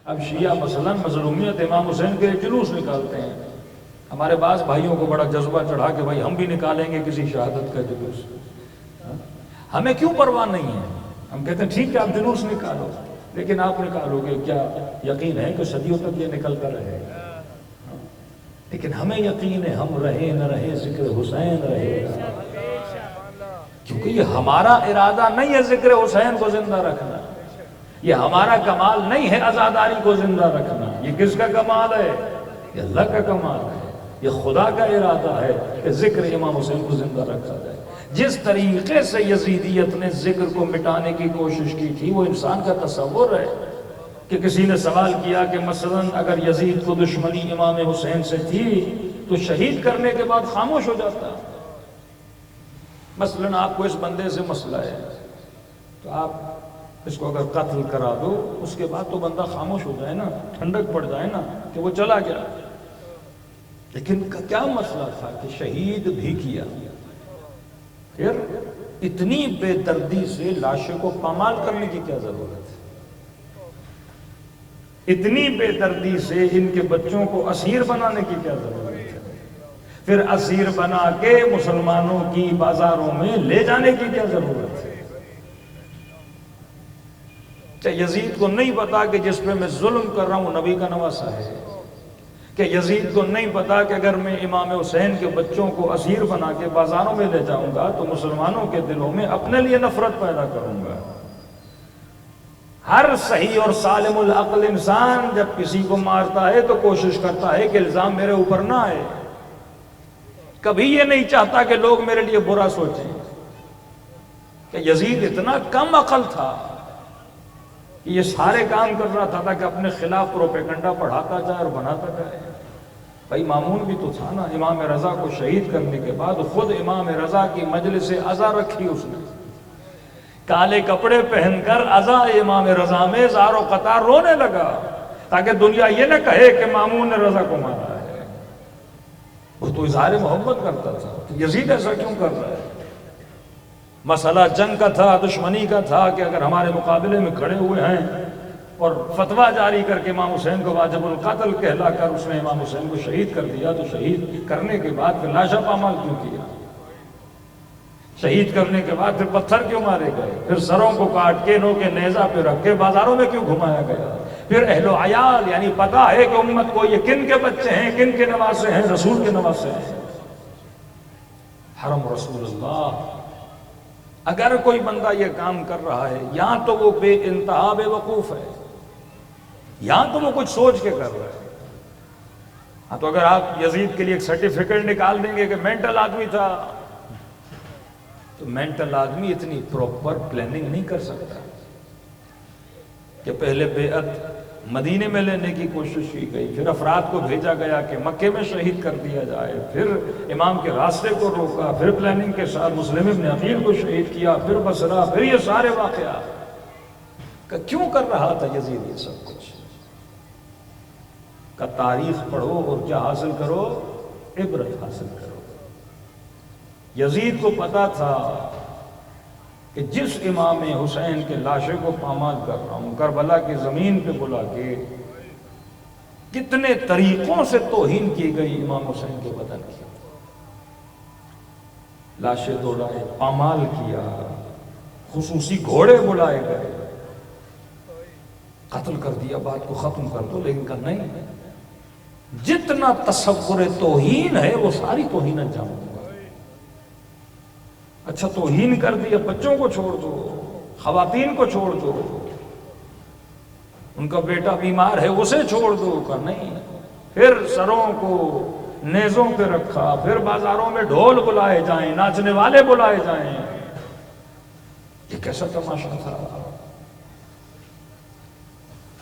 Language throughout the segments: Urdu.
اب شیعہ مثلا مظلومیت امام حسین کے جلوس نکالتے ہیں، ہمارے بعض بھائیوں کو بڑا جذبہ چڑھا کہ بھائی ہم بھی نکالیں گے کسی شہادت کا جلوس، ہمیں کیوں پرواہ نہیں ہے؟ ہم کہتے ہیں ٹھیک ہے آپ جلوس نکالو، لیکن آپ نکالو گے کیا یقین ہے کہ صدیوں تک یہ نکلتا رہے گا؟ لیکن ہمیں یقین ہے ہم رہے نہ رہے ذکر حسین رہے گا، کیونکہ یہ ہمارا ارادہ نہیں ہے ذکر حسین کو زندہ رکھنا، یہ ہمارا کمال نہیں ہے عزاداری کو زندہ رکھنا، یہ کس کا کمال ہے؟ یہ اللہ کا کمال ہے، یہ خدا کا ارادہ ہے کہ ذکر امام حسین کو زندہ رکھا جائے۔ جس طریقے سے یزیدیت نے ذکر کو مٹانے کی کوشش کی تھی وہ انسان کا تصور ہے کہ کسی نے سوال کیا کہ مثلا اگر یزید کو دشمنی امام حسین سے تھی تو شہید کرنے کے بعد خاموش ہو جاتا، مثلا آپ کو اس بندے سے مسئلہ ہے تو آپ اس کو اگر قتل کرا دو اس کے بعد تو بندہ خاموش ہو جائے نا، ٹھنڈک پڑ جائے نا کہ وہ چلا گیا، لیکن کیا مسئلہ تھا کہ شہید بھی کیا، پھر اتنی بے دردی سے لاشوں کو پامال کرنے کی کیا ضرورت ہے؟ اتنی بے دردی سے ان کے بچوں کو اسیر بنانے کی کیا ضرورت ہے؟ پھر اسیر بنا کے مسلمانوں کی بازاروں میں لے جانے کی کیا ضرورت ہے؟ یزید کو نہیں پتا کہ جس پہ میں ظلم کر رہا ہوں وہ نبی کا نواسہ ہے، کہ یزید کو نہیں پتا کہ اگر میں امام حسین کے بچوں کو اسیر بنا کے بازاروں میں لے جاؤں گا تو مسلمانوں کے دلوں میں اپنے لیے نفرت پیدا کروں گا۔ ہر صحیح اور سالم العقل انسان جب کسی کو مارتا ہے تو کوشش کرتا ہے کہ الزام میرے اوپر نہ آئے، کبھی یہ نہیں چاہتا کہ لوگ میرے لیے برا سوچیں، کہ یزید اتنا کم عقل تھا کہ یہ سارے کام کر رہا تھا کہ اپنے خلاف پروپیگنڈا پڑھاتا جائے اور بناتا جائے۔ بھائی مامون بھی تو تھا نا، امام رضا کو شہید کرنے کے بعد خود امام رضا کی مجلس عزا رکھی اس نے، کالے کپڑے پہن کر عزا امام رضا میں زار و قطار رونے لگا تاکہ دنیا یہ نہ کہے کہ مامون نے رضا کو مارا ہے، وہ تو اظہار محبت کرتا تھا، تو یزید ایسا کیوں کر رہا ہے؟ مسئلہ جنگ کا تھا، دشمنی کا تھا کہ اگر ہمارے مقابلے میں کھڑے ہوئے ہیں اور فتویٰ جاری کر کے امام حسین کو واجب القتل کہلا کر اس نے امام حسین کو شہید کر دیا، تو شہید کرنے کے بعد پھر لاشا پامال کیوں کیا؟ شہید کرنے کے بعد پھر پتھر کیوں مارے گئے؟ پھر سروں کو کاٹ کے نو کے نیزہ پہ رکھ کے بازاروں میں کیوں گھمایا گیا؟ پھر اہل و عیال یعنی پتہ ہے کہ امت کو یہ کن کے بچے ہیں، کن کے نواسے ہیں، رسول کے نواسے ہیں، حرم رسول اللہ۔ اگر کوئی بندہ یہ کام کر رہا ہے یا تو وہ بے انتہا بے وقوف ہے یا تو وہ کچھ سوچ کے کر رہا ہے۔ ہاں تو اگر آپ یزید کے لیے ایک سرٹیفکیٹ نکال دیں گے کہ مینٹل آدمی تھا، تو مینٹل آدمی اتنی پراپر پلاننگ نہیں کر سکتا کہ پہلے بیعت مدینے میں لینے کی کوشش کی گئی، پھر افراد کو بھیجا گیا کہ مکے میں شہید کر دیا جائے، پھر امام کے راستے کو روکا، پھر پلاننگ کے ساتھ مسلم ابن عقیل کو شہید کیا، پھر بصرہ، پھر یہ سارے واقعات کیوں کر رہا تھا یزید یہ سب کچھ؟ کا تاریخ پڑھو اور کیا حاصل کرو؟ عبرت حاصل کرو۔ یزید کو پتا تھا کہ جس امام حسین کے لاشے کو پامال کر رہا ہوں، کربلا کی زمین پہ بلا کے کتنے طریقوں سے توہین کی گئی امام حسین کے بدن کی، لاشیں دوڑائے، پامال کیا، خصوصی گھوڑے بلائے گئے، قتل کر دیا، بات کو ختم کر دو، لیکن کہا نہیں، جتنا تصور توہین ہے وہ ساری توہین انجام دوں گا۔ اچھا توہین کر دیا، بچوں کو چھوڑ دو، خواتین کو چھوڑ دو، ان کا بیٹا بیمار ہے اسے چھوڑ دو، کہا نہیں، پھر سروں کو نیزوں پہ رکھا، پھر بازاروں میں ڈھول بلائے جائیں، ناچنے والے بلائے جائیں، یہ کیسا تماشا تھا؟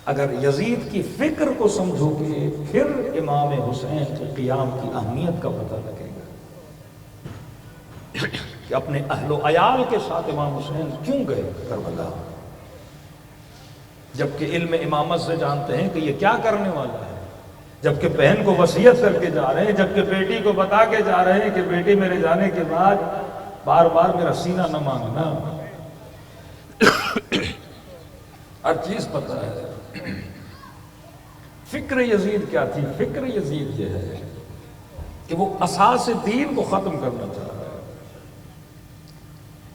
اگر یزید کی فکر کو سمجھو گے پھر امام حسین کے قیام کی اہمیت کا پتہ لگے گا کہ اپنے اہل و عیال کے ساتھ امام حسین کیوں گئے کربلا، جبکہ علم امامت سے جانتے ہیں کہ یہ کیا کرنے والا ہے، جبکہ بہن کو وصیت کر کے جا رہے ہیں، جبکہ بیٹی کو بتا کے جا رہے ہیں کہ بیٹی میرے جانے کے بعد بار بار میرا سینہ نہ مانگنا، ہر چیز پتہ ہے۔ فکر یزید کیا تھی؟ فکر یزید یہ ہے کہ وہ اساس دین کو ختم کرنا چاہ رہا ہے.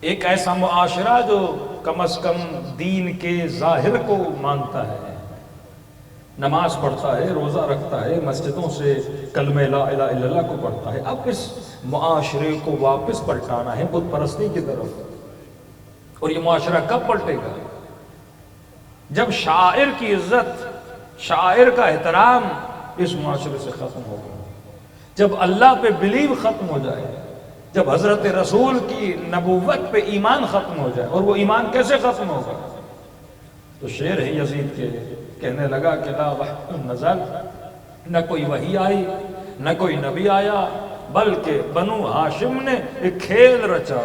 ایک ایسا معاشرہ جو کم از کم دین کے ظاہر کو مانتا ہے، نماز پڑھتا ہے، روزہ رکھتا ہے، مسجدوں سے کلمہ لا الہ الا اللہ کو پڑھتا ہے. اب اس معاشرے کو واپس پلٹانا ہے بت پرستی کی طرف. اور یہ معاشرہ کب پلٹے گا؟ جب شاعر کی عزت، شاعر کا احترام اس معاشرے سے ختم ہوگا، جب اللہ پہ بلیو ختم ہو جائے، جب حضرت رسول کی نبوت پہ ایمان ختم ہو جائے. اور وہ ایمان کیسے ختم ہوگا؟ تو شعر ہے یزید کے، کہنے لگا کہ لا وحی نزل، نہ کوئی وحی آئی، نہ کوئی نبی آیا، بلکہ بنو ہاشم نے ایک کھیل رچا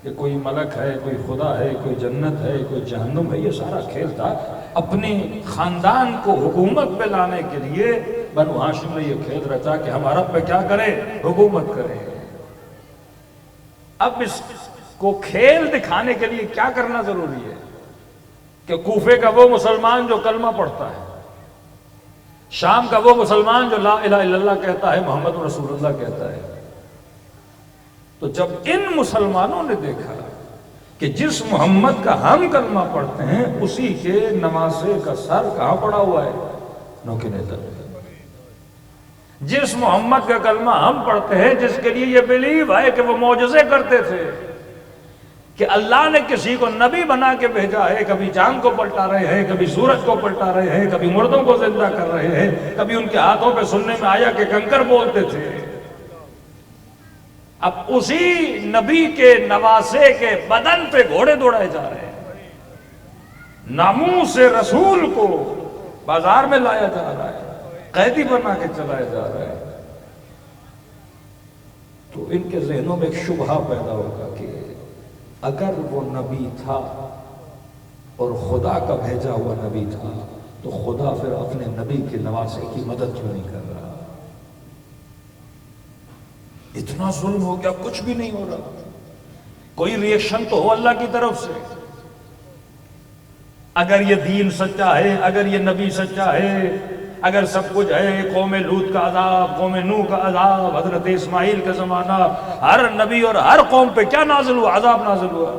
کہ کوئی ملک ہے، کوئی خدا ہے، کوئی جنت ہے، کوئی جہنم ہے. یہ سارا کھیل تھا. اپنے خاندان کو حکومت پہ لانے کے لیے بنو ہاشم نے یہ کھیل رچا کہ ہم عرب پہ کیا کریں؟ حکومت کریں. اب اس کو کھیل دکھانے کے لیے کیا کرنا ضروری ہے کہ کوفے کا وہ مسلمان جو کلمہ پڑھتا ہے، شام کا وہ مسلمان جو لا الہ الا اللہ کہتا ہے، محمد رسول اللہ کہتا ہے. تو جب ان مسلمانوں نے دیکھا کہ جس محمد کا ہم کلمہ پڑھتے ہیں اسی کے نواسے کا سر کہاں پڑا ہوا ہے؟ نوکے نیتر. جس محمد کا کلمہ ہم پڑھتے ہیں، جس کے لیے یہ بلیو ہے کہ وہ معجزے کرتے تھے، کہ اللہ نے کسی کو نبی بنا کے بھیجا ہے، کبھی چاند کو پلٹا رہے ہیں، کبھی سورج کو پلٹا رہے ہیں، کبھی مردوں کو زندہ کر رہے ہیں، کبھی ان کے ہاتھوں پہ سننے میں آیا کہ کنکر بولتے تھے. اب اسی نبی کے نواسے کے بدن پہ گھوڑے دوڑائے جا رہے ہیں، ناموس رسول کو بازار میں لایا جا رہا ہے، قیدی بنا کے چلایا جا رہا ہے. تو ان کے ذہنوں میں ایک شبہہ پیدا ہوگا کہ اگر وہ نبی تھا اور خدا کا بھیجا ہوا نبی تھا تو خدا پھر اپنے نبی کے نواسے کی مدد کیوں نہیں کر رہا؟ اتنا ظلم ہو گیا، کچھ بھی نہیں ہو رہا. کوئی ریئیکشن تو ہو اللہ کی طرف سے. اگر یہ دین سچا ہے، اگر یہ نبی سچا ہے، اگر سب کچھ ہے، قوم لوط کا عذاب، قوم نوح کا عذاب، حضرت اسماعیل کا زمانہ، ہر نبی اور ہر قوم پہ کیا نازل ہوا؟ عذاب نازل ہوا.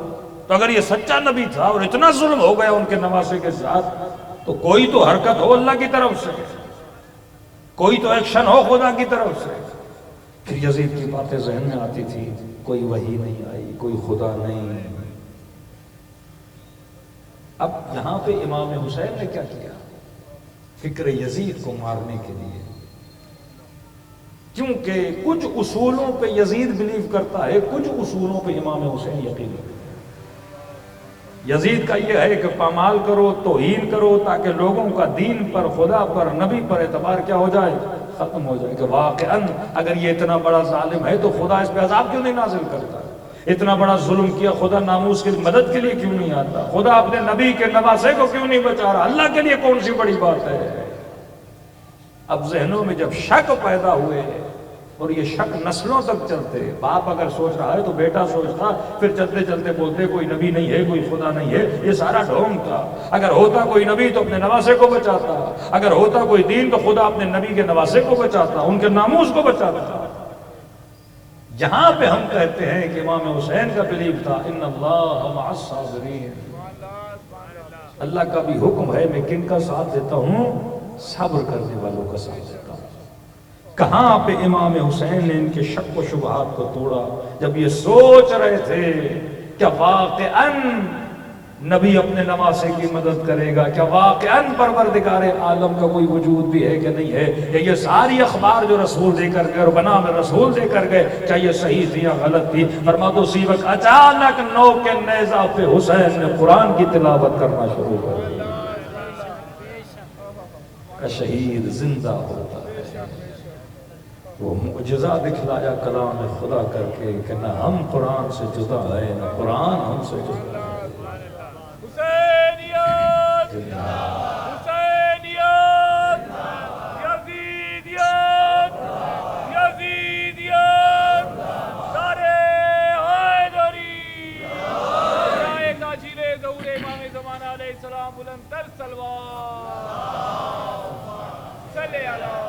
تو اگر یہ سچا نبی تھا اور اتنا ظلم ہو گیا ان کے نواسے کے ساتھ، تو کوئی تو حرکت ہو اللہ کی طرف سے، کوئی تو ایکشن ہو خدا کی طرف سے. پھر یزید کی باتیں ذہن میں آتی تھی، کوئی وحی نہیں آئی، کوئی خدا نہیں. اب یہاں پہ امام حسین نے کیا کیا؟ فکر یزید کو مارنے کے لیے، کیونکہ کچھ اصولوں پہ یزید بلیو کرتا ہے، کچھ اصولوں پہ امام حسین یقین رکھتا ہے. یزید کا یہ ہے کہ پامال کرو، توہین کرو، تاکہ لوگوں کا دین پر، خدا پر، نبی پر اعتبار کیا ہو جائے؟ ختم ہو جائے. کہ واقعاً اگر یہ اتنا بڑا ظالم ہے تو خدا اس پہ عذاب کیوں نہیں نازل کرتا؟ اتنا بڑا ظلم کیا، خدا ناموس کی مدد کے لیے کیوں نہیں آتا؟ خدا اپنے نبی کے نواسے کو کیوں نہیں بچا رہا؟ اللہ کے لیے کون سی بڑی بات ہے؟ اب ذہنوں میں جب شک پیدا ہوئے، اور یہ شک نسلوں تک چلتے، باپ اگر سوچ رہا ہے تو بیٹا سوچتا، پھر چلتے چلتے بولتے کوئی نبی نہیں ہے، کوئی خدا نہیں ہے. یہ سارا ڈھونگ تھا. اگر ہوتا کوئی نبی تو اپنے نواسے کو بچاتا، اگر ہوتا کوئی دین تو خدا اپنے نبی کے نواسے کو بچاتا، ان کے ناموس کو بچاتا. جہاں پہ ہم کہتے ہیں کہ امام حسین کا بلیو تھا ان اللہ مع الصابرین، اللہ کا بھی حکم ہے میں کن کا ساتھ دیتا ہوں؟ صبر کرنے والوں کا ساتھ دیتا ہوں. کہاں پہ امام حسین نے ان کے شک و شبہات کو توڑا؟ جب یہ سوچ رہے تھے کیا واقعاً نبی اپنے نواسے کی مدد کرے گا، کیا واقعاً پروردگار عالم کا کوئی وجود بھی ہے کہ نہیں ہے، یا یہ ساری اخبار جو رسول دے کر گئے اور بنا میں رسول دے کر گئے کیا یہ صحیح تھی یا غلط تھی؟ فرماتے اسی وقت اچانک نو کے نیزہ پہ حسین نے قرآن کی تلاوت کرنا شروع کر دی کہ شہید زندہ ہوتا ہے. وہ معجزہ دکھلایا کلام خدا کر کے کہ نہ ہم قرآن سے جدا ہے، نہ قرآن ہم سے جدا ہے. حسینیت، حسینیت، یزیدیت، یزیدیت، سارے حیدری، جائے تاجیل ظہور امام زمانہ علیہ السلام، بلند تر سلوات. صلی اللہ